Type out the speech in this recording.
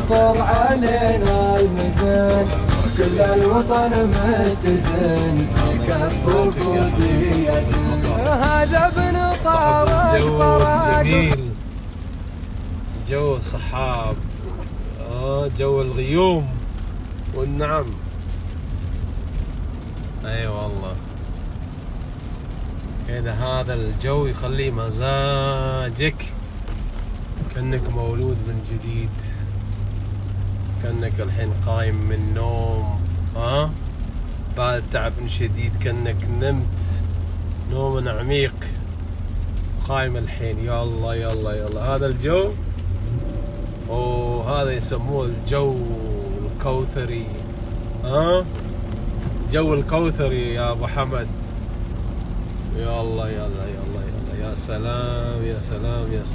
يمطر علينا المزن، كل الوطن متزن في كف وقودي يزن. هذا ابن طارق طرق جميل، جو الصحاب، جو الغيوم والنعم. اي والله كذا هذا الجو يخلي مزاجك كأنك مولود من جديد، كأنك الحين قايم من نوم، بعد تعب شديد كأنك نمت نوم عميق، قايم الحين يلا يلا يلا. هذا الجو، وهذا يسموه الجو الكوثري، جو الكوثري يا ابو حمد. يلا يلا يلا يلا، يا سلام يا سلام يا سلام.